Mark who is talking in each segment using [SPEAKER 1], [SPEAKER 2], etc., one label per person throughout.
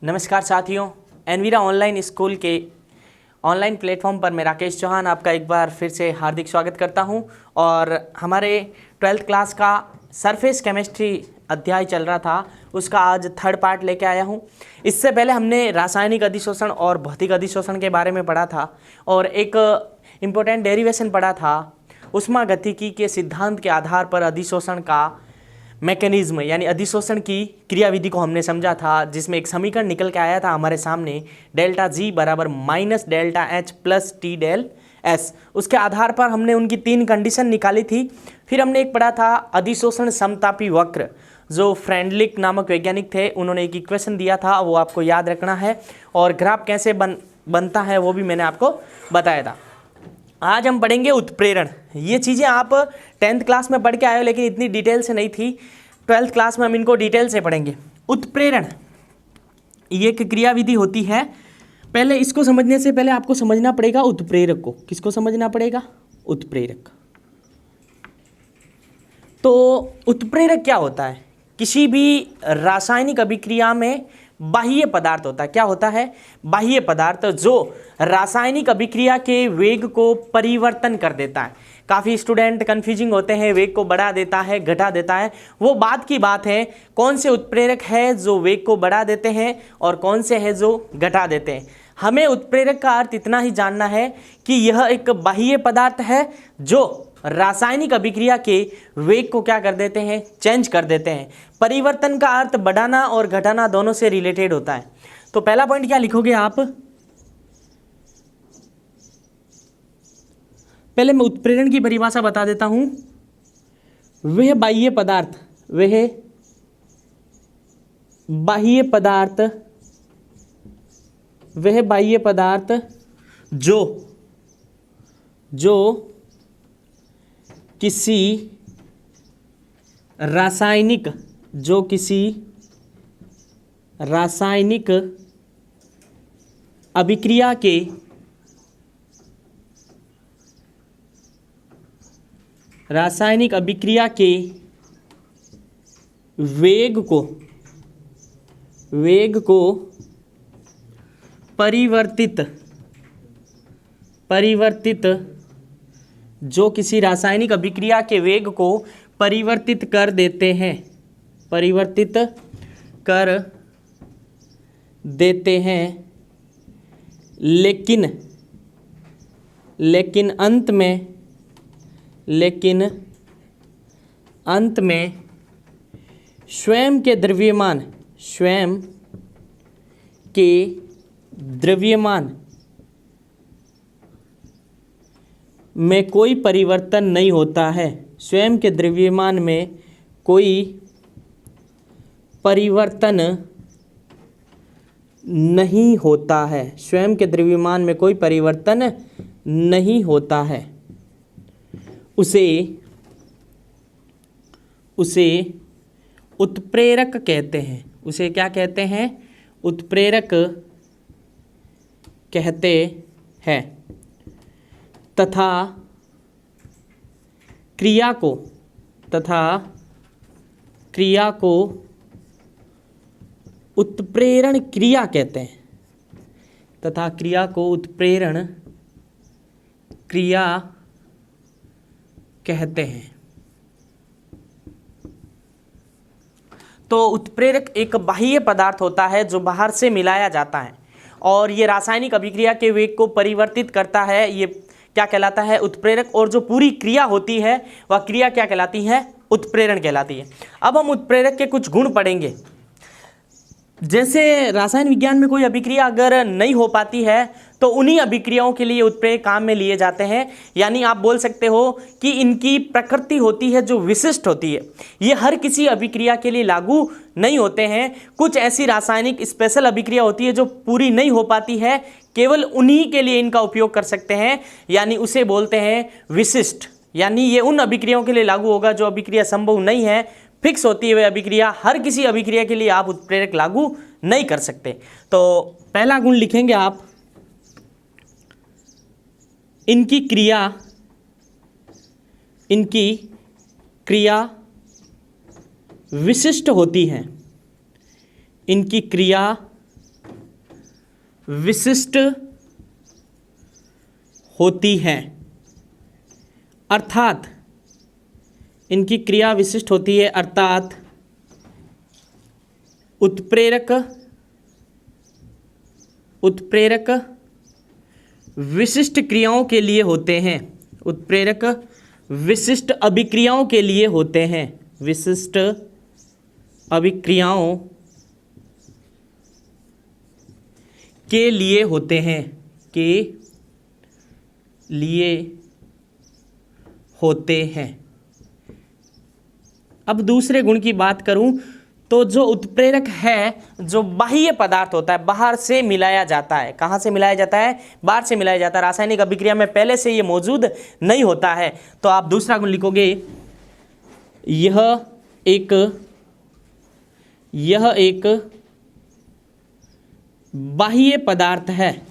[SPEAKER 1] नमस्कार साथियों, Envira online school के ऑनलाइन प्लेटफॉर्म पर मैं राकेश चौहान आपका एक बार फिर से हार्दिक स्वागत करता हूं। और हमारे 12th क्लास का सरफेस केमिस्ट्री अध्याय चल रहा था, उसका आज थर्ड पार्ट लेके आया हूं। इससे पहले हमने रासायनिक अधिशोषण और भौतिक अधिशोषण के बारे में पढ़ा था और एक इम्पोर्टेंट डेरिवेशन पढ़ा था। ऊष्मागतिकी के सिद्धांत के आधार पर अधिशोषण का मैकेनिज्म यानी अधिशोषण की क्रियाविधि को हमने समझा था, जिसमें एक समीकरण निकल के आया था हमारे सामने, डेल्टा जी बराबर minus delta H plus T del S. उसके आधार पर हमने उनकी 3 कंडीशन निकाली थी। फिर हमने एक पढ़ा था अधिशोषण समतापी वक्र, जो फ्रेंडलिक नामक वैज्ञानिक थे, उन्होंने एक इक्वेशन दिया था, वो आपको याद रखना है। और ग्राफ कैसे बनता है वो भी मैंने आपको बताया था। आज हम पढ़ेंगे उत्प्रेरण। ये चीज़ें आप 10th क्लास में पढ़ के आए हो, लेकिन इतनी डिटेल से नहीं थी। 12th क्लास में हम इनको डिटेल से पढ़ेंगे। उत्प्रेरण ये एक क्रियाविधि होती है। पहले इसको समझने से पहले आपको समझना पड़ेगा उत्प्रेरक को। किसको समझना पड़ेगा? उत्प्रेरक। तो उत्प्रेरक क्या होता है? किसी भी रासायनिक अभिक्रिया में बाह्य पदार्थ होता है। क्या होता है? बाह्य पदार्थ जो रासायनिक अभिक्रिया के वेग को परिवर्तन कर देता है। काफ़ी स्टूडेंट कंफ्यूजिंग होते हैं, वेग को बढ़ा देता है, घटा देता है। वो बात की बात है, कौन से उत्प्रेरक है जो वेग को बढ़ा देते हैं और कौन से है जो घटा देते हैं। हमें उत्प्रेरक का अर्थ इतना ही जानना है कि यह एक बाह्य पदार्थ है जो रासायनिक अभिक्रिया के वेग को क्या कर देते हैं? चेंज कर देते हैं। परिवर्तन का अर्थ बढ़ाना और घटाना दोनों से रिलेटेड होता है। तो पहला पॉइंट क्या लिखोगे आप? पहले मैं उत्प्रेरण की परिभाषा बता देता हूं। वह बाह्य पदार्थ जो किसी रासायनिक अभिक्रिया के वेग को परिवर्तित जो किसी रासायनिक अभिक्रिया के वेग को परिवर्तित कर देते हैं, लेकिन अंत में स्वयं के द्रव्यमान में कोई परिवर्तन नहीं होता है। स्वयं के द्रव्यमान में कोई परिवर्तन नहीं होता है। स्वयं के द्रव्यमान में कोई परिवर्तन नहीं होता है। उसे उत्प्रेरक कहते हैं। उसे क्या कहते हैं? उत्प्रेरक कहते हैं। तथा क्रिया को उत्प्रेरण क्रिया कहते हैं। तथा क्रिया को उत्प्रेरण क्रिया कहते हैं। तो उत्प्रेरक एक बाह्य पदार्थ होता है जो बाहर से मिलाया जाता है और ये रासायनिक अभिक्रिया के वेग को परिवर्तित करता है। ये क्या कहलाता है? उत्प्रेरक। और जो पूरी क्रिया होती है वह क्रिया क्या कहलाती है? उत्प्रेरण कहलाती है। अब हम उत्प्रेरक के कुछ गुण पढ़ेंगे। जैसे रसायन विज्ञान में कोई अभिक्रिया अगर नहीं हो पाती है तो उन्हीं अभिक्रियाओं के लिए उत्प्रेरक काम में लिए जाते हैं। यानी आप बोल सकते हो कि इनकी प्रकृति होती है जो विशिष्ट होती है। ये हर किसी अभिक्रिया के लिए लागू नहीं होते हैं। कुछ ऐसी रासायनिक स्पेशल अभिक्रिया होती है जो पूरी नहीं हो पाती है, केवल उन्हीं के लिए इनका उपयोग कर सकते हैं, यानी उसे बोलते हैं विशिष्ट। यानी ये उन अभिक्रियाओं के लिए लागू होगा जो अभिक्रिया संभव नहीं है, फिक्स होती है वह अभिक्रिया। हर किसी अभिक्रिया के लिए आप उत्प्रेरक लागू नहीं कर सकते। तो पहला गुण लिखेंगे आप, इनकी क्रिया विशिष्ट होती है। इनकी क्रिया विशिष्ट होती है, अर्थात इनकी क्रिया विशिष्ट होती है, अर्थात उत्प्रेरक विशिष्ट क्रियाओं के लिए होते हैं, उत्प्रेरक विशिष्ट अभिक्रियाओं के लिए होते हैं, विशिष्ट अभिक्रियाओं के लिए होते हैं, के लिए होते हैं। अब दूसरे गुण की बात करूं तो जो उत्प्रेरक है, जो बाह्य पदार्थ होता है, बाहर से मिलाया जाता है। कहाँ से मिलाया जाता है? बाहर से मिलाया जाता है। रासायनिक अभिक्रिया में पहले से ये मौजूद नहीं होता है। तो आप दूसरा गुण लिखोगे, यह एक बाह्य पदार्थ है,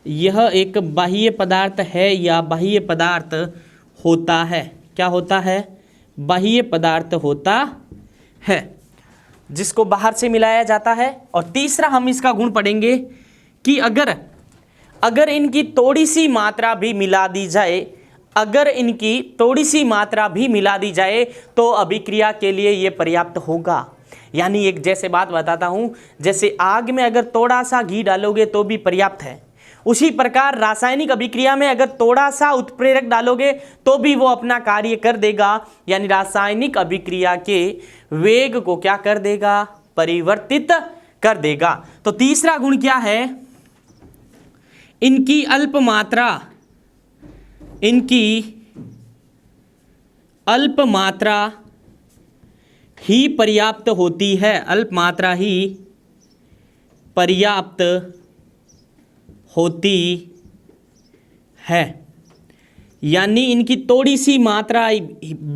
[SPEAKER 1] यह एक बाह्य पदार्थ है या बाह्य पदार्थ होता है। क्या होता है? बाह्य पदार्थ होता है, जिसको बाहर से मिलाया जाता है। और तीसरा हम इसका गुण पढ़ेंगे कि अगर इनकी थोड़ी सी मात्रा भी मिला दी जाए, अगर इनकी थोड़ी सी मात्रा भी मिला दी जाए तो अभिक्रिया के लिए ये पर्याप्त होगा। यानी एक जैसे बात बताता हूँ, जैसे आग में अगर थोड़ा सा घी डालोगे तो भी पर्याप्त है, उसी प्रकार रासायनिक अभिक्रिया में अगर थोड़ा सा उत्प्रेरक डालोगे तो भी वो अपना कार्य कर देगा। यानी रासायनिक अभिक्रिया के वेग को क्या कर देगा? परिवर्तित कर देगा। तो तीसरा गुण क्या है? इनकी अल्प मात्रा ही पर्याप्त होती है, अल्प मात्रा ही पर्याप्त होती है। यानी इनकी थोड़ी सी मात्रा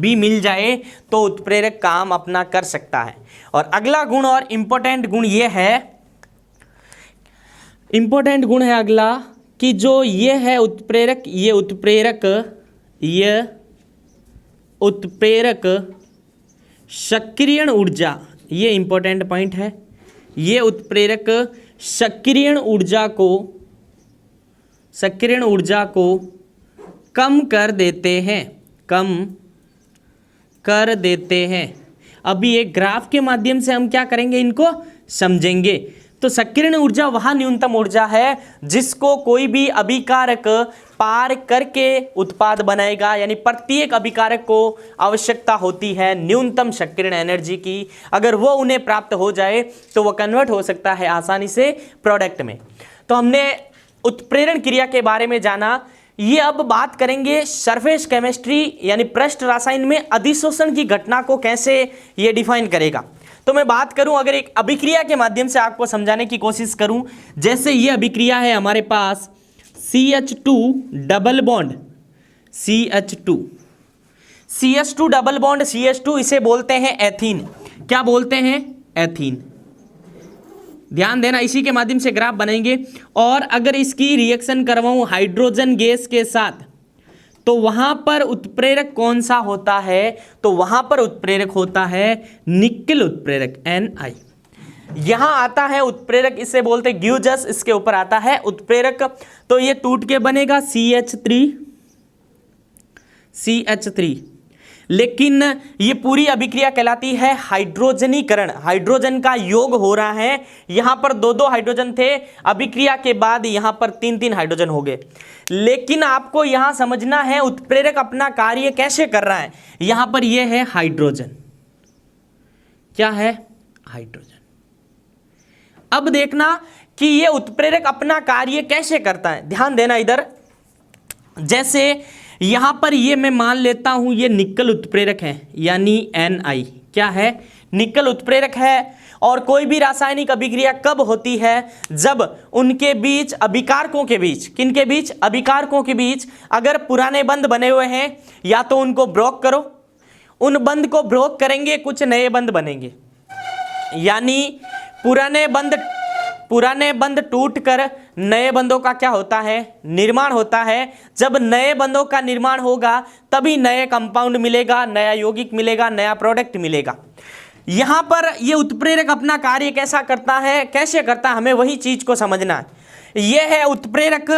[SPEAKER 1] भी मिल जाए तो उत्प्रेरक काम अपना कर सकता है। और अगला गुण और इंपॉर्टेंट गुण ये है, इंपॉर्टेंट गुण है अगला कि जो ये है उत्प्रेरक, ये उत्प्रेरक सक्रियण ऊर्जा, ये इंपॉर्टेंट पॉइंट है। ये उत्प्रेरक सक्रियण ऊर्जा को कम कर देते हैं, अभी एक ग्राफ के माध्यम से हम क्या करेंगे, इनको समझेंगे। तो सक्रियण ऊर्जा वह न्यूनतम ऊर्जा है जिसको कोई भी अभिकारक पार करके उत्पाद बनाएगा। यानी प्रत्येक अभिकारक को आवश्यकता होती है न्यूनतम सक्रियण एनर्जी की। अगर वो उन्हें प्राप्त हो जाए तो वो कन्वर्ट हो सकता है आसानी से प्रोडक्ट में। तो हमने उत्प्रेरण क्रिया के बारे में जाना। ये अब बात करेंगे सरफेस केमिस्ट्री यानी पृष्ठ रसायन में अधिशोषण की घटना को कैसे ये डिफाइन करेगा। तो मैं बात करूं, अगर एक अभिक्रिया के माध्यम से आपको समझाने की कोशिश करूं, जैसे ये अभिक्रिया है हमारे पास CH2 double bond CH2 double bond CH2, इसे बोलते हैं एथीन। क्या बोलते हैं? एथीन। ध्यान देना, इसी के माध्यम से ग्राफ बनाएंगे। और अगर इसकी रिएक्शन करवाऊं हाइड्रोजन गैस के साथ तो वहां पर उत्प्रेरक कौन सा होता है? तो वहां पर उत्प्रेरक होता है निकेल उत्प्रेरक Ni। यहां आता है उत्प्रेरक, इसे बोलते हैं ग्यूजस, इसके ऊपर आता है उत्प्रेरक। तो ये टूट के बनेगा CH3। लेकिन ये पूरी अभिक्रिया कहलाती है हाइड्रोजनीकरण। हाइड्रोजन का योग हो रहा है। यहां पर 2-2 हाइड्रोजन थे, अभिक्रिया के बाद यहां पर 3-3 हाइड्रोजन हो गए। लेकिन आपको यहां समझना है उत्प्रेरक अपना कार्य कैसे कर रहा है। यहां पर यह है हाइड्रोजन। क्या है? हाइड्रोजन। अब देखना कि यह उत्प्रेरक अपना कार्य कैसे करता है। ध्यान देना इधर, जैसे यहां पर ये मैं मान लेता हूं ये निकेल उत्प्रेरक है, यानी Ni क्या है? निकेल उत्प्रेरक है। और कोई भी रासायनिक अभिक्रिया कब होती है? जब उनके बीच अभिकारकों के बीच, किनके बीच? अभिकारकों के बीच अगर पुराने बंध बने हुए हैं या तो उनको ब्रोक करो, उन बंध को ब्रोक करेंगे, कुछ नए बंध बनेंगे। यानी पुराने बंध टूटकर नए बंधों का क्या होता है? निर्माण होता है। जब नए बंधों का निर्माण होगा तभी नए कंपाउंड मिलेगा, नया यौगिक मिलेगा, नया प्रोडक्ट मिलेगा। यहां पर ये उत्प्रेरक अपना कार्य कैसा करता है, कैसे करता है, हमें वही चीज को समझना है। ये है उत्प्रेरक।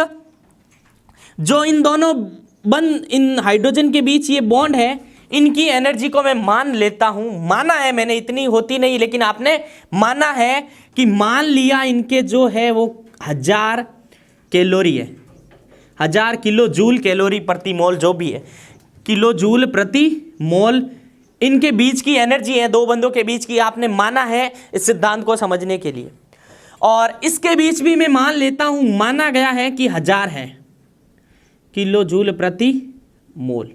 [SPEAKER 1] जो इन दोनों इन हाइड्रोजन के बीच ये बॉन्ड है, इनकी एनर्जी को मैं मान लेता हूं, माना है मैंने, इतनी होती नहीं लेकिन आपने माना है कि मान लिया इनके जो है वो 1000 कैलोरी है, 1000 किलो जूल कैलोरी प्रति मोल, जो भी है किलो जूल प्रति मोल इनके बीच की एनर्जी है, दो बंदों के बीच की, आपने माना है इस सिद्धांत को समझने के लिए। और इसके बीच भी मैं मान लेता हूं, माना गया है कि 1000 है किलो जूल प्रति मोल।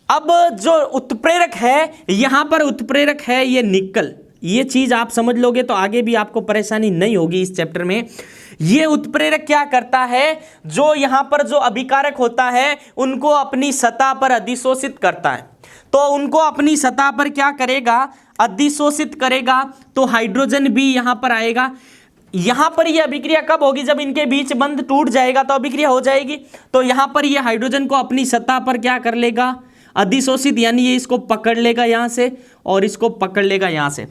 [SPEAKER 1] अब जो उत्प्रेरक है, यहां पर उत्प्रेरक है ये निकल, ये चीज आप समझ लोगे तो आगे भी आपको परेशानी नहीं होगी इस चैप्टर में। ये उत्प्रेरक क्या करता है, जो यहां पर जो अभिकारक होता है उनको अपनी सतह पर अधिशोषित करता है। तो उनको अपनी सतह पर क्या करेगा, अधिशोषित करेगा, तो हाइड्रोजन भी यहां पर आएगा। यहां पर यह अभिक्रिया कब होगी, जब इनके बीच बंध टूट जाएगा तो अभिक्रिया हो जाएगी। तो यहां पर यह हाइड्रोजन को अपनी सतह पर क्या कर लेगा, अधिशोषित, यानी ये इसको पकड़ लेगा यहां से और इसको पकड़ लेगा यहां से।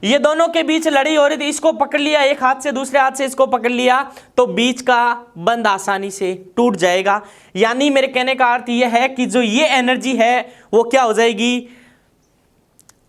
[SPEAKER 1] ये दोनों के बीच लड़ाई हो रही थी, इसको पकड़ लिया एक हाथ से, दूसरे हाथ से इसको पकड़ लिया, तो बीच का बंध आसानी से टूट जाएगा। यानी मेरे कहने का अर्थ यह है कि जो ये एनर्जी है वो क्या हो जाएगी,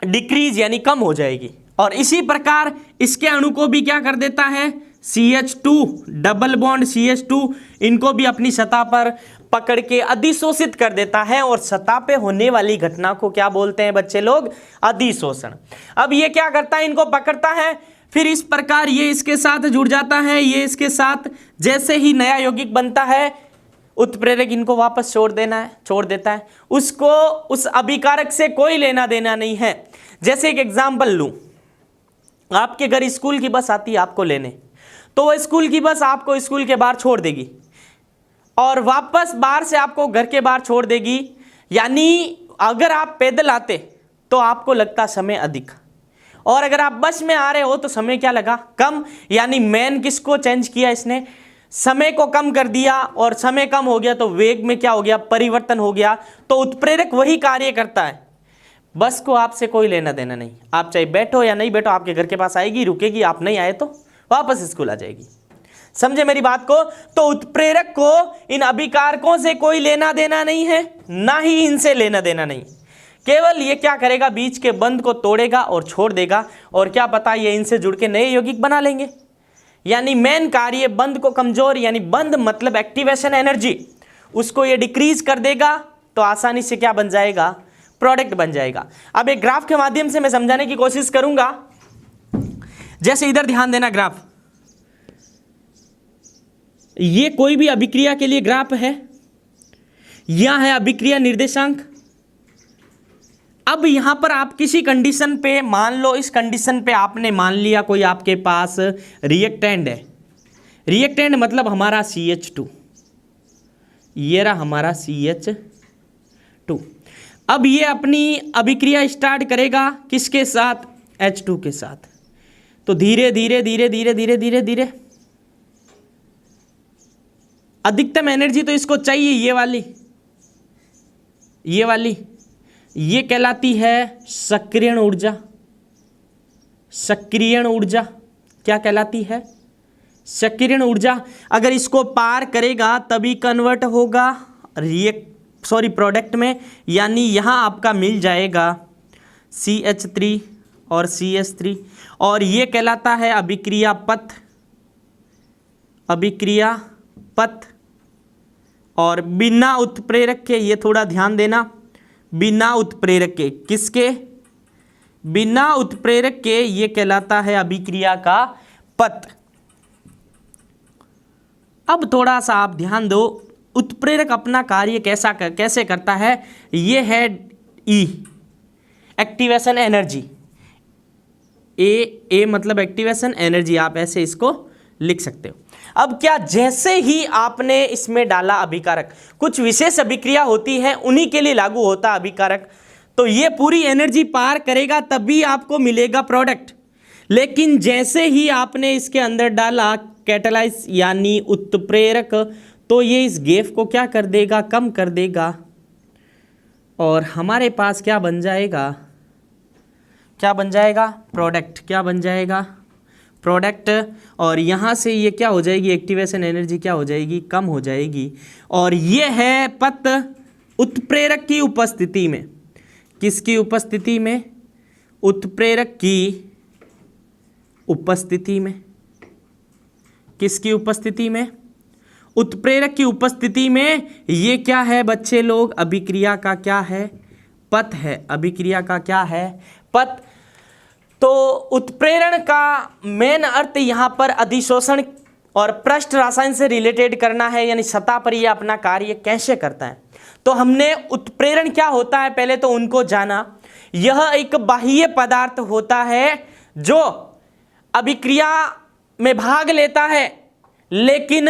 [SPEAKER 1] डिक्रीज, यानी कम हो जाएगी। और इसी प्रकार इसके अणु को भी क्या कर देता है, CH2 डबल बॉन्ड CH2, इनको भी अपनी सतह पर पकड़ के अधिशोषित कर देता है। और सतह पे होने वाली घटना को क्या बोलते हैं बच्चे लोग, अधिशोषण। अब ये क्या करता है, इनको पकड़ता है, फिर इस प्रकार ये इसके साथ जुड़ जाता है, ये इसके साथ, जैसे ही नया यौगिक बनता है उत्प्रेरक इनको वापस छोड़ देता है। उसको उस अभिकारक से कोई लेना देना नहीं है। जैसे एक एग्जाम्पल लूं, आपके घर स्कूल की बस आती है आपको लेने, तो वह स्कूल की बस आपको स्कूल के बाहर छोड़ देगी और वापस बाहर से आपको घर के बाहर छोड़ देगी। यानी अगर आप पैदल आते तो आपको लगता समय अधिक, और अगर आप बस में आ रहे हो तो समय क्या लगा, कम। यानी मैन किसको चेंज किया, इसने समय को कम कर दिया, और समय कम हो गया तो वेग में क्या हो गया, परिवर्तन हो गया। तो उत्प्रेरक वही कार्य करता है। बस को आपसे कोई लेना देना नहीं, आप चाहे बैठो या नहीं बैठो, आपके घर के पास आएगी, रुकेगी, आप नहीं आए तो वापस स्कूल आ जाएगी। समझे मेरी बात को। तो उत्प्रेरक को इन अभिकारकों से कोई लेना देना नहीं है, ना ही इनसे लेना देना नहीं। केवल ये क्या करेगा, बीच के बंध को तोड़ेगा और छोड़ देगा, और क्या पता ये इनसे जुड़ के नए यौगिक बना लेंगे। यानी मेन कार्य बंध को कमजोर, यानी बंध मतलब एक्टिवेशन एनर्जी, उसको ये डिक्रीज कर देगा, तो आसानी से क्या बन जाएगा, प्रोडक्ट बन जाएगा। अब एक ग्राफ के माध्यम से मैं समझाने की कोशिश करूंगा। जैसे इधर ध्यान देना, ग्राफ, ये कोई भी अभिक्रिया के लिए ग्राफ है, यह है अभिक्रिया निर्देशांक। अब यहां पर आप किसी कंडीशन पे मान लो, इस कंडीशन पे आपने मान लिया कोई आपके पास रिएक्टेंट है, रिएक्टेंट मतलब हमारा CH2, ये रहा हमारा CH2। अब ये अपनी अभिक्रिया स्टार्ट करेगा किसके साथ, H2 के साथ। तो धीरे धीरे धीरे धीरे धीरे धीरे धीरे अधिकतम एनर्जी तो इसको चाहिए, ये वाली, ये कहलाती है सक्रियण ऊर्जा। सक्रियण ऊर्जा क्या कहलाती है, सक्रियण ऊर्जा। अगर इसको पार करेगा तभी कन्वर्ट होगा प्रोडक्ट में, यानी यहां आपका मिल जाएगा CH3 और CH3, और ये कहलाता है अभिक्रिया पथ। अभिक्रिया पथ। और बिना उत्प्रेरक के, ये थोड़ा ध्यान देना, बिना उत्प्रेरक के, किसके, बिना उत्प्रेरक के, ये कहलाता है अभिक्रिया का पथ। अब थोड़ा सा आप ध्यान दो, उत्प्रेरक अपना कार्य कैसे करता है। ये है E, एक्टिवेशन एनर्जी। ए मतलब एक्टिवेशन एनर्जी, आप ऐसे इसको लिख सकते हो। अब क्या, जैसे ही आपने इसमें डाला अभिकारक, कुछ विशेष अभिक्रिया होती है उन्हीं के लिए लागू होता है अभिकारक, तो ये पूरी एनर्जी पार करेगा तभी आपको मिलेगा प्रोडक्ट। लेकिन जैसे ही आपने इसके अंदर डाला कैटालाइज यानी उत्प्रेरक, तो ये इस गैप को क्या कर देगा, कम कर देगा, और हमारे पास क्या बन जाएगा, क्या बन जाएगा, प्रोडक्ट। क्या बन जाएगा, प्रोडक्ट, और यहाँ से ये क्या हो जाएगी, एक्टिवेशन एनर्जी क्या हो जाएगी, कम हो जाएगी। और ये है पथ उत्प्रेरक की उपस्थिति में, किसकी उपस्थिति में, उत्प्रेरक की उपस्थिति में, किसकी उपस्थिति में, उत्प्रेरक की उपस्थिति में। ये क्या है बच्चे लोग, अभिक्रिया का क्या है, पथ है, अभिक्रिया का क्या है, पथ। तो उत्प्रेरण का मेन अर्थ यहाँ पर अधिशोषण और पृष्ठ रसायन से रिलेटेड करना है, यानी सतह पर यह अपना कार्य कैसे करता है। तो हमने उत्प्रेरण क्या होता है पहले तो उनको जाना। यह एक बाह्य पदार्थ होता है जो अभिक्रिया में भाग लेता है, लेकिन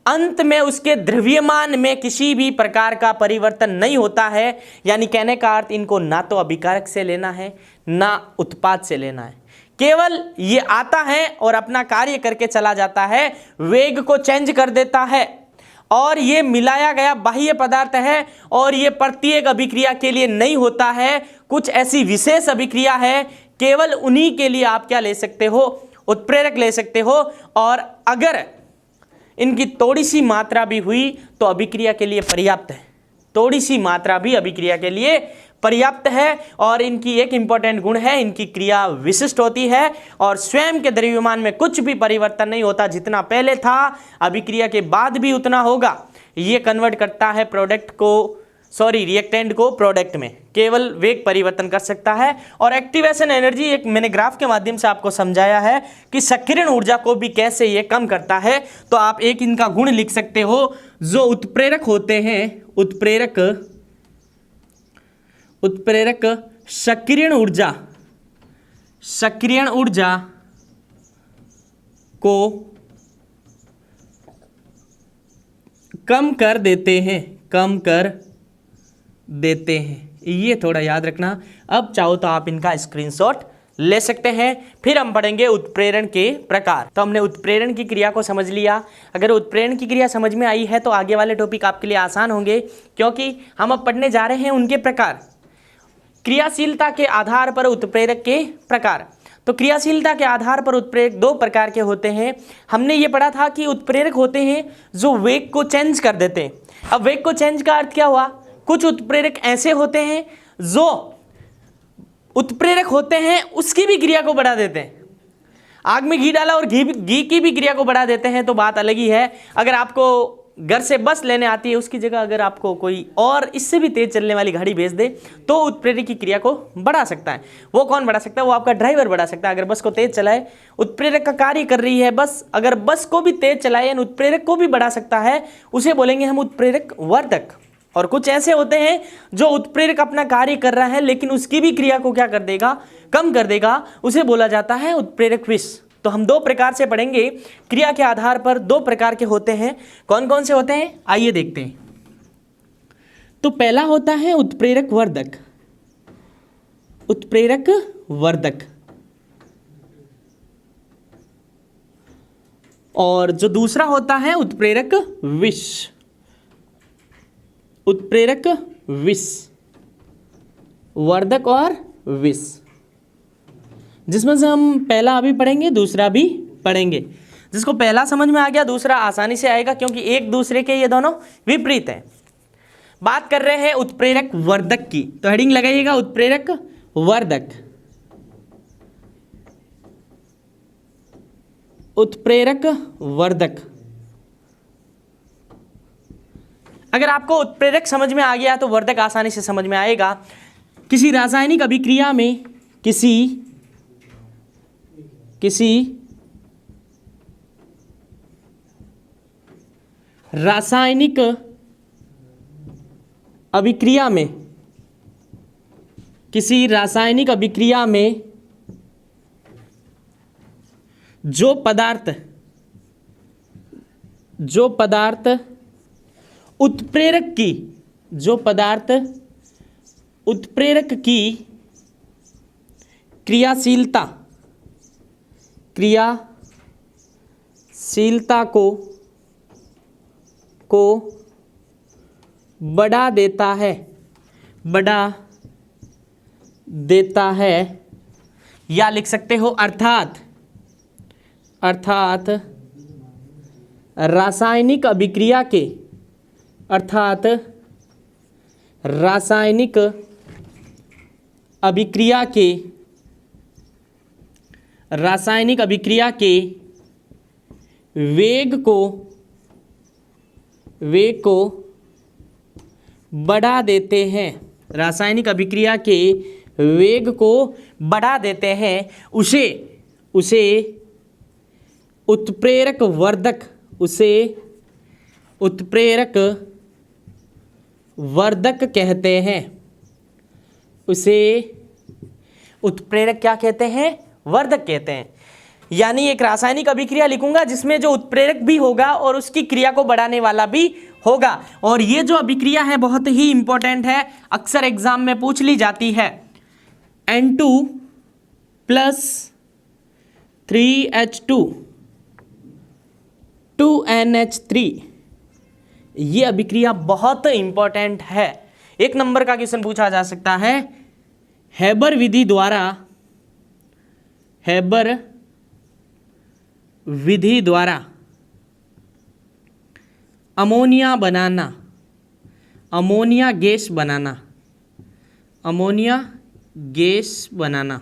[SPEAKER 1] अंत में उसके द्रव्यमान में किसी भी प्रकार का परिवर्तन नहीं होता है। यानी कहने का अर्थ इनको ना तो अभिकारक से लेना है ना उत्पाद से लेना है, केवल ये आता है और अपना कार्य करके चला जाता है, वेग को चेंज कर देता है। और ये मिलाया गया बाह्य पदार्थ है और ये प्रत्येक अभिक्रिया के लिए नहीं होता है, कुछ ऐसी विशेष अभिक्रिया है, केवल उन्हीं के लिए आप क्या ले सकते हो, उत्प्रेरक ले सकते हो। और अगर इनकी थोड़ी सी मात्रा भी हुई तो अभिक्रिया के लिए पर्याप्त है, थोड़ी सी मात्रा भी अभिक्रिया के लिए पर्याप्त है। और इनकी एक इंपॉर्टेंट गुण है, इनकी क्रिया विशिष्ट होती है और स्वयं के द्रव्यमान में कुछ भी परिवर्तन नहीं होता, जितना पहले था अभिक्रिया के बाद भी उतना होगा। ये कन्वर्ट करता है प्रोडक्ट को, सॉरी रिएक्टेंट को प्रोडक्ट में, केवल वेग परिवर्तन कर सकता है। और एक्टिवेशन एनर्जी एक मैंने ग्राफ के माध्यम से आपको समझाया है कि सक्रियण ऊर्जा को भी कैसे ये कम करता है। तो आप एक इनका गुण लिख सकते हो, जो उत्प्रेरक होते हैं, उत्प्रेरक सक्रियण ऊर्जा को कम कर देते हैं, ये थोड़ा याद रखना। अब चाहो तो आप इनका स्क्रीनशॉट ले सकते हैं। फिर हम पढ़ेंगे उत्प्रेरण के प्रकार। तो हमने उत्प्रेरण की क्रिया को समझ लिया। अगर उत्प्रेरण की क्रिया समझ में आई है तो आगे वाले टॉपिक आपके लिए आसान होंगे, क्योंकि हम अब पढ़ने जा रहे हैं उनके प्रकार। क्रियाशीलता के आधार पर उत्प्रेरक के प्रकार। तो क्रियाशीलता के आधार पर उत्प्रेरक दो प्रकार के होते हैं। हमने ये पढ़ा था कि उत्प्रेरक होते हैं जो वेग को चेंज कर देते हैं। अब वेग को चेंज का अर्थ क्या हुआ, कुछ उत्प्रेरक ऐसे होते हैं जो उत्प्रेरक होते हैं उसकी भी क्रिया को बढ़ा देते हैं। आग में घी डाला और घी की भी क्रिया को बढ़ा देते हैं, तो बात अलग ही है। अगर आपको घर से बस लेने आती है, उसकी जगह अगर आपको कोई और इससे भी तेज चलने वाली गाड़ी भेज दे तो उत्प्रेरक की क्रिया को बढ़ा सकता है। वो कौन बढ़ा सकता है, वो आपका ड्राइवर बढ़ा सकता है। अगर बस को तेज चलाए, उत्प्रेरक का कार्य कर रही है बस, अगर बस को भी तेज चलाए उत्प्रेरक को भी बढ़ा सकता है, उसे बोलेंगे हम उत्प्रेरक वर्धक। और कुछ ऐसे होते हैं जो उत्प्रेरक अपना कार्य कर रहा है लेकिन उसकी भी क्रिया को क्या कर देगा, कम कर देगा, उसे बोला जाता है उत्प्रेरक विष। तो हम दो प्रकार से पढ़ेंगे, क्रिया के आधार पर दो प्रकार के होते हैं। कौन कौन से होते हैं, आइए देखते हैं। तो पहला होता है उत्प्रेरक वर्धक, उत्प्रेरक वर्धक। और जो दूसरा होता है उत्प्रेरक विष, उत्प्रेरक विष, वर्धक और विष, जिसमें से हम पहला अभी पढ़ेंगे, दूसरा भी पढ़ेंगे। जिसको पहला समझ में आ गया दूसरा आसानी से आएगा, क्योंकि एक दूसरे के ये दोनों विपरीत हैं। बात कर रहे हैं उत्प्रेरक वर्धक की, तो हेडिंग लगाइएगा उत्प्रेरक वर्धक, उत्प्रेरक वर्धक। अगर आपको उत्प्रेरक समझ में आ गया तो वर्धक आसानी से समझ में आएगा। किसी रासायनिक अभिक्रिया में किसी रासायनिक अभिक्रिया में, किसी रासायनिक अभिक्रिया में जो पदार्थ उत्प्रेरक की क्रियाशीलता को बढ़ा देता है, या लिख सकते हो अर्थात अर्थात रासायनिक अभिक्रिया के अर्थात रासायनिक अभिक्रिया के रासायनिक अभिक्रिया के वेग को बढ़ा देते हैं। रासायनिक अभिक्रिया के वेग को बढ़ा देते हैं, उसे उत्प्रेरक वर्धक कहते हैं। उसे उत्प्रेरक क्या कहते हैं? वर्धक कहते हैं। यानी एक रासायनिक अभिक्रिया लिखूंगा जिसमें जो उत्प्रेरक भी होगा और उसकी क्रिया को बढ़ाने वाला भी होगा। और ये जो अभिक्रिया है बहुत ही इंपॉर्टेंट है, अक्सर एग्जाम में पूछ ली जाती है। N2 प्लस 3H2 2NH3, ये अभिक्रिया बहुत इंपॉर्टेंट है। एक नंबर का क्वेश्चन पूछा जा सकता है। हेबर विधि द्वारा अमोनिया गैस बनाना,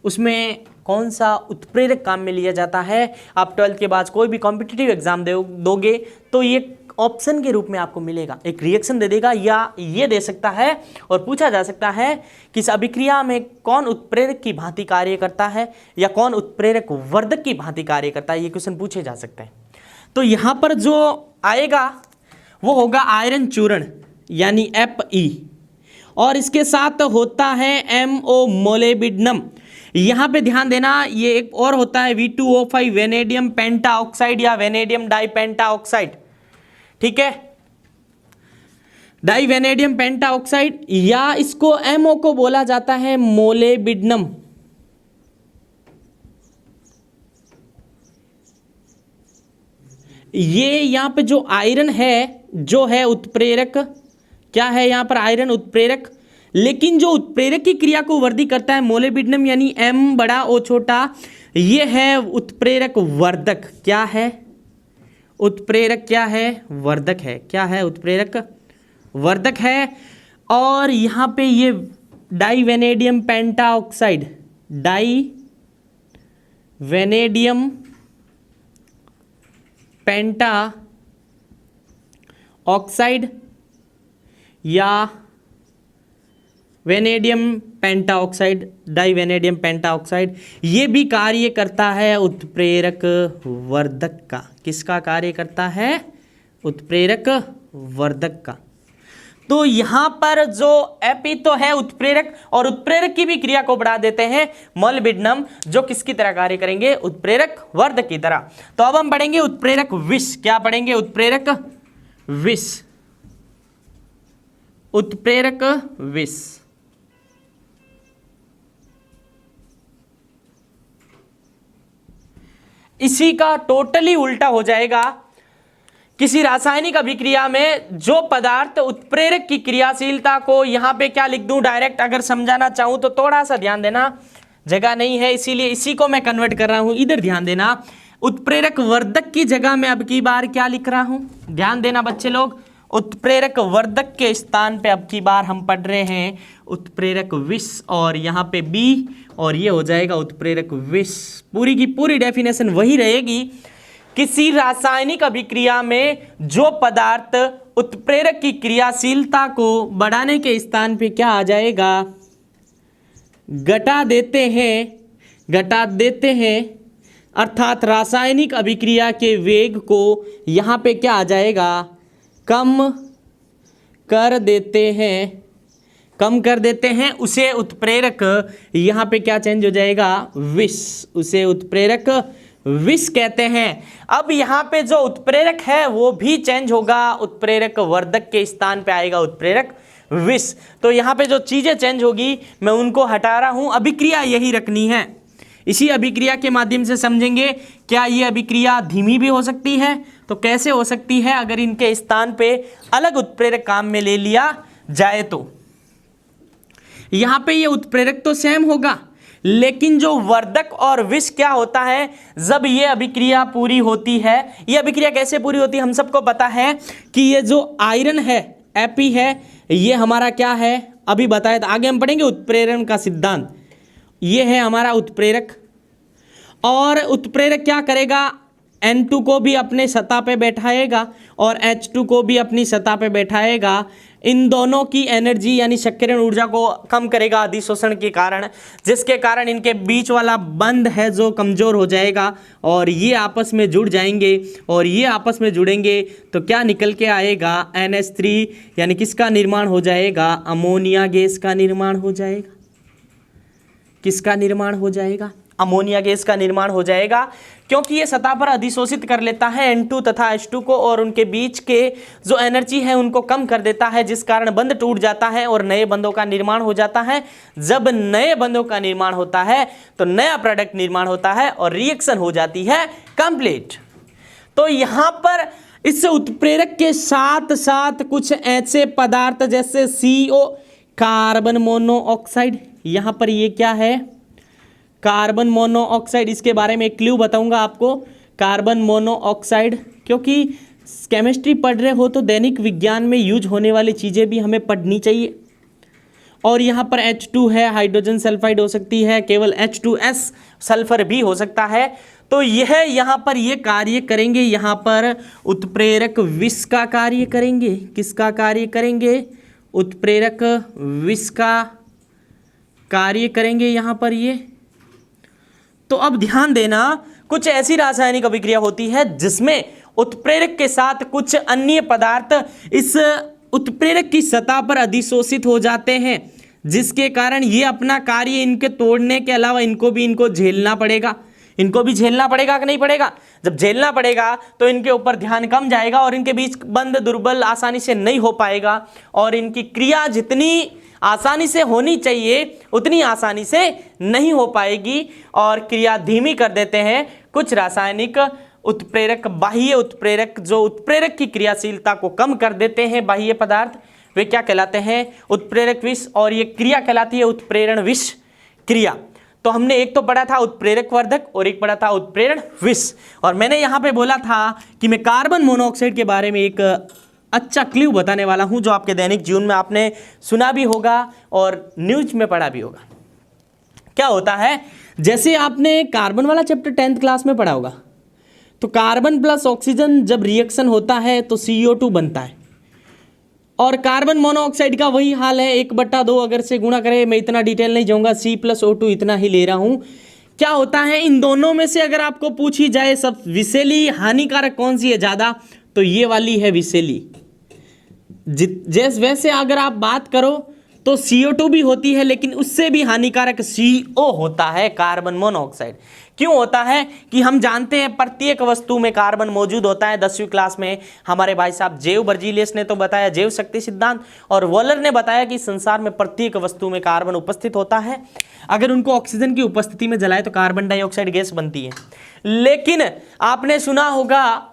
[SPEAKER 1] उसमें कौन सा उत्प्रेरक काम में लिया जाता है? आप 12th के बाद कोई भी कॉम्पिटिटिव एग्जाम दोगे तो ये ऑप्शन के रूप में आपको मिलेगा, एक रिएक्शन दे देगा या ये दे सकता है। और पूछा जा सकता है कि इस अभिक्रिया में कौन उत्प्रेरक की भांति कार्य करता है या कौन उत्प्रेरक वर्धक की भांति कार्य करता है, ये क्वेश्चन पूछे जा सकते हैं। तो यहाँ पर जो आएगा वो होगा आयरन चूर्ण यानी Fe, और इसके साथ होता है MO मोलिब्डेनम। यहाँ पे ध्यान देना, ये एक और होता है V2O5 वेनेडियम पेंटा ऑक्साइड या वेनेडियम डाइपेंटा ऑक्साइड, ठीक है, डाई वेनेडियम पेंटा ऑक्साइड, या इसको MO को बोला जाता है मोलिब्डेनम। ये यहाँ पे जो आयरन है जो है उत्प्रेरक, क्या है यहाँ पर? आयरन उत्प्रेरक। लेकिन जो उत्प्रेरक की क्रिया को वर्धित करता है मोलिब्डेनम यानी M बड़ा O छोटा, ये है उत्प्रेरक वर्धक। क्या है? उत्प्रेरक क्या है? वर्धक है। क्या है? उत्प्रेरक वर्धक है। और यहाँ पे ये di vanadium penta oxide, di vanadium penta oxide या vanadium penta oxide, di vanadium penta oxide, ये भी कार्य करता है उत्प्रेरक वर्धक का। किसका कार्य करता है? उत्प्रेरक वर्धक का। तो यहाँ पर जो एपी तो है उत्प्रेरक, और उत्प्रेरक की भी क्रिया को बढ़ा देते हैं मोलिब्डेनम, जो किसकी तरह कार्य करेंगे? उत्प्रेरक वर्धक की तरह। तो अब हम पढ़ेंगे उत्प्रेरक विष। क्या पढ़ेंगे? उत्प्रेरक विष। उत्प्रेरक विष इसी का टोटली उल्टा हो जाएगा। किसी रासायनिक अभिक्रिया में जो पदार्थ उत्प्रेरक की क्रियाशीलता को, यहां पे क्या लिख दूं डायरेक्ट, अगर समझाना चाहूं तो थोड़ा सा ध्यान देना, जगह नहीं है इसीलिए इसी को मैं कन्वर्ट कर रहा हूं, इधर ध्यान देना। उत्प्रेरक वर्धक की जगह में अब की बार क्या लिख रहा हूं, ध्यान देना बच्चे लोग। उत्प्रेरक वर्धक के स्थान पे अब की बार हम पढ़ रहे हैं उत्प्रेरक विष, और यहाँ पे बी, और ये हो जाएगा उत्प्रेरक विष। पूरी की पूरी डेफिनेशन वही रहेगी। किसी रासायनिक अभिक्रिया में जो पदार्थ उत्प्रेरक की क्रियाशीलता को बढ़ाने के स्थान पे क्या आ जाएगा? घटा देते हैं, अर्थात रासायनिक अभिक्रिया के वेग को यहाँ पे क्या आ जाएगा? कम कर देते हैं, उसे उत्प्रेरक, यहाँ पे क्या चेंज हो जाएगा? विष। उसे उत्प्रेरक विष कहते हैं। अब यहाँ पे जो उत्प्रेरक है वो भी चेंज होगा, उत्प्रेरक वर्धक के स्थान पे आएगा उत्प्रेरक विष। तो यहाँ पे जो चीजें चेंज होगी मैं उनको हटा रहा हूँ, अभिक्रिया यही रखनी है। इसी अभिक्रिया के माध्यम से समझेंगे क्या ये अभिक्रिया धीमी भी हो सकती है, तो कैसे हो सकती है अगर इनके स्थान पे अलग उत्प्रेरक काम में ले लिया जाए। तो यहाँ पे ये उत्प्रेरक तो सेम होगा, लेकिन जो वर्धक और विष क्या होता है, जब ये अभिक्रिया पूरी होती है, ये अभिक्रिया कैसे पूरी होती है, हम सबको पता है कि ये जो आयरन है Fe है, ये हमारा क्या है अभी बताया था, आगे हम पढ़ेंगे उत्प्रेरण का सिद्धांत। ये है हमारा उत्प्रेरक, और उत्प्रेरक क्या करेगा, N2 को भी अपने सतह पे बैठाएगा और H2 को भी अपनी सतह पे बैठाएगा। इन दोनों की एनर्जी यानी सक्रियण ऊर्जा को कम करेगा अधिशोषण के कारण, जिसके कारण इनके बीच वाला बंध है जो कमजोर हो जाएगा और ये आपस में जुड़ जाएंगे, और ये आपस में जुड़ेंगे तो क्या निकल के आएगा, NH3 यानी किसका निर्माण हो जाएगा, अमोनिया गैस का निर्माण हो जाएगा। किसका निर्माण हो जाएगा, अमोनिया गैस का निर्माण हो जाएगा, क्योंकि ये सतह पर अधिशोषित कर लेता है N2 तथा H2 को और उनके बीच के जो एनर्जी है उनको कम कर देता है, जिस कारण बंध टूट जाता है और नए बंधों का निर्माण हो जाता है। जब नए बंधों का निर्माण होता है तो नया प्रोडक्ट निर्माण होता है और रिएक्शन हो जाती है कंप्लीट। तो यहाँ पर इस उत्प्रेरक के साथ साथ कुछ ऐसे पदार्थ जैसे CO कार्बन मोनोऑक्साइड, यहाँ पर ये क्या है, कार्बन मोनोऑक्साइड, इसके बारे में एक क्लू बताऊंगा आपको, कार्बन मोनोऑक्साइड, क्योंकि केमिस्ट्री पढ़ रहे हो तो दैनिक विज्ञान में यूज होने वाली चीज़ें भी हमें पढ़नी चाहिए। और यहाँ पर H2 है, हाइड्रोजन सल्फाइड हो सकती है, केवल H2S सल्फर भी हो सकता है। तो यह यहाँ पर ये कार्य करेंगे, यहाँ पर उत्प्रेरक विष का कार्य करेंगे। किसका कार्य करेंगे, उत्प्रेरक विष का कार्य करेंगे यहाँ पर ये। तो अब ध्यान देना, कुछ ऐसी रासायनिक अभिक्रिया होती है जिसमें उत्प्रेरक के साथ कुछ अन्य पदार्थ इस उत्प्रेरक की सतह पर अधिशोषित हो जाते हैं, जिसके कारण ये अपना कार्य इनके तोड़ने के अलावा इनको झेलना पड़ेगा। इनको भी झेलना पड़ेगा कि नहीं पड़ेगा, जब झेलना पड़ेगा तो इनके ऊपर ध्यान कम जाएगा और इनके बीच बंध दुर्बल आसानी से नहीं हो पाएगा, और इनकी क्रिया जितनी आसानी से होनी चाहिए उतनी आसानी से नहीं हो पाएगी और क्रिया धीमी कर देते हैं कुछ रासायनिक उत्प्रेरक। बाह्य उत्प्रेरक जो उत्प्रेरक की क्रियाशीलता को कम कर देते हैं, बाह्य पदार्थ, वे क्या कहलाते हैं, उत्प्रेरक विष, और ये क्रिया कहलाती है उत्प्रेरण विष क्रिया। तो हमने एक तो पढ़ा था उत्प्रेरक वर्धक और एक पढ़ा था उत्प्रेरण विष, और मैंने यहाँ पे बोला था कि मैं कार्बन मोनोऑक्साइड के बारे में एक अच्छा क्लू बताने वाला हूं जो आपके दैनिक जीवन में आपने सुना भी होगा और न्यूज में पढ़ा भी होगा। क्या होता है, जैसे आपने कार्बन वाला चैप्टर 10th क्लास में पढ़ा होगा, तो कार्बन प्लस ऑक्सीजन जब रिएक्शन होता है तो CO2 बनता है, और कार्बन मोनोऑक्साइड का वही हाल है, 1/2 अगर से गुणा करें, मैं इतना डिटेल नहीं जाऊंगा, C+O2 इतना ही ले रहा हूं। क्या होता है, इन दोनों में से अगर आपको पूछी जाए सब विषैली हानिकारक कौन सी है ज़्यादा, तो ये वाली है विषैली। जैसे वैसे अगर आप बात करो तो CO2 भी होती है, लेकिन उससे भी हानिकारक CO होता है, कार्बन मोनोऑक्साइड। क्यों होता है कि हम जानते हैं प्रत्येक वस्तु में कार्बन मौजूद होता है। 10वीं क्लास में हमारे भाई साहब जेव बर्जीलियस ने तो बताया जैव शक्ति सिद्धांत, और वॉलर ने बताया कि संसार में प्रत्येक वस्तु में कार्बन उपस्थित होता है। अगर उनको ऑक्सीजन की उपस्थिति में जलाए तो कार्बन डाइऑक्साइड गैस बनती है। लेकिन आपने सुना होगा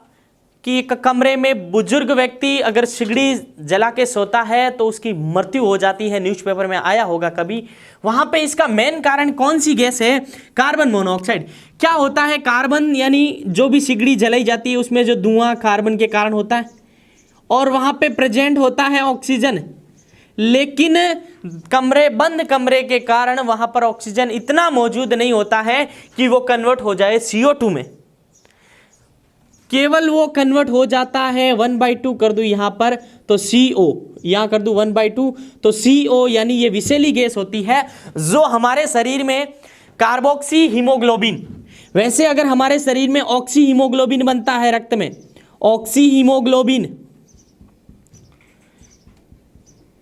[SPEAKER 1] कि एक कमरे में बुजुर्ग व्यक्ति अगर सिगड़ी जला के सोता है तो उसकी मृत्यु हो जाती है, न्यूज़पेपर में आया होगा कभी। वहाँ पे इसका मेन कारण कौन सी गैस है, कार्बन मोनोऑक्साइड। क्या होता है, कार्बन यानी जो भी सिगड़ी जलाई जाती है उसमें जो धुआं कार्बन के कारण होता है, और वहाँ पे प्रेजेंट होता है ऑक्सीजन, लेकिन बंद कमरे के कारण वहाँ पर ऑक्सीजन इतना मौजूद नहीं होता है कि वो कन्वर्ट हो जाए CO2 में। केवल वो कन्वर्ट हो जाता है 1/2 कर दूं यहाँ पर तो CO, यहाँ कर दूं 1/2 तो CO, यानी ये विषैली गैस होती है जो हमारे शरीर में कार्बोक्सी हीमोग्लोबिन, वैसे अगर हमारे शरीर में ऑक्सी हीमोग्लोबिन बनता है रक्त में, ऑक्सी हीमोग्लोबिन,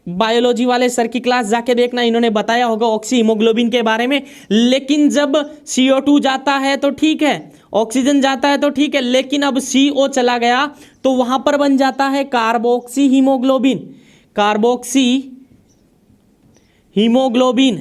[SPEAKER 1] बायोलॉजी वाले सर की क्लास जाके देखना, इन्होंने बताया होगा ऑक्सी हीमोग्लोबिन के बारे में। लेकिन जब CO2 जाता है तो ठीक है, ऑक्सीजन जाता है तो ठीक है, लेकिन अब CO चला गया तो वहां पर बन जाता है कार्बोक्सी हीमोग्लोबिन। कार्बोक्सी हीमोग्लोबिन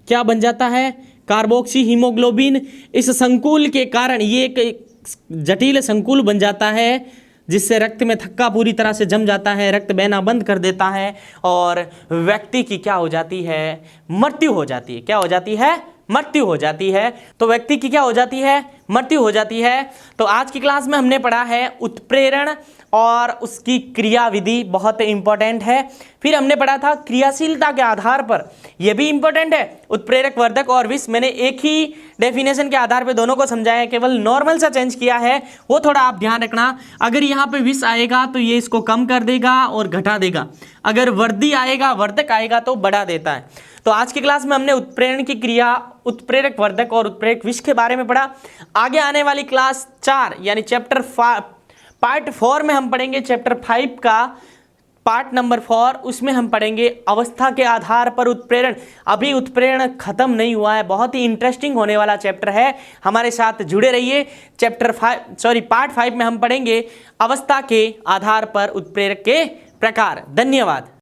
[SPEAKER 1] क्या बन जाता है, कार्बोक्सी हीमोग्लोबिन। इस संकुल के कारण ये एक जटिल संकुल बन जाता है जिससे रक्त में थक्का पूरी तरह से जम जाता है, रक्त बहना बंद कर देता है और व्यक्ति की क्या हो जाती है, मृत्यु हो जाती है। क्या हो जाती है? मृत्यु हो जाती है। तो व्यक्ति की क्या हो जाती है? मृत्यु हो जाती है। तो आज की क्लास में हमने पढ़ा है उत्प्रेरण और उसकी क्रियाविधि, बहुत इंपॉर्टेंट है। फिर हमने पढ़ा था क्रियाशीलता के आधार पर, यह भी इंपॉर्टेंट है, उत्प्रेरक, वर्धक और विष। मैंने एक ही डेफिनेशन के आधार पर दोनों को समझाया है, केवल नॉर्मल सा चेंज किया है, वो थोड़ा आप ध्यान रखना। अगर यहाँ पे विष आएगा तो ये इसको कम कर देगा और घटा देगा, अगर वर्धी आएगा, वर्धक आएगा तो बढ़ा देता है। तो आज की क्लास में हमने उत्प्रेरण की क्रिया, उत्प्रेरक, वर्धक और उत्प्रेरक विष के बारे में पढ़ा। आगे आने वाली क्लास 4 यानी चैप्टर पार्ट 4 में हम पढ़ेंगे चैप्टर 5 का पार्ट नंबर 4। उसमें हम पढ़ेंगे अवस्था के आधार पर उत्प्रेरण। अभी उत्प्रेरण खत्म नहीं हुआ है, बहुत ही इंटरेस्टिंग होने वाला चैप्टर है, हमारे साथ जुड़े रहिए। पार्ट 5 में हम पढ़ेंगे अवस्था के आधार पर उत्प्रेरक के प्रकार। धन्यवाद।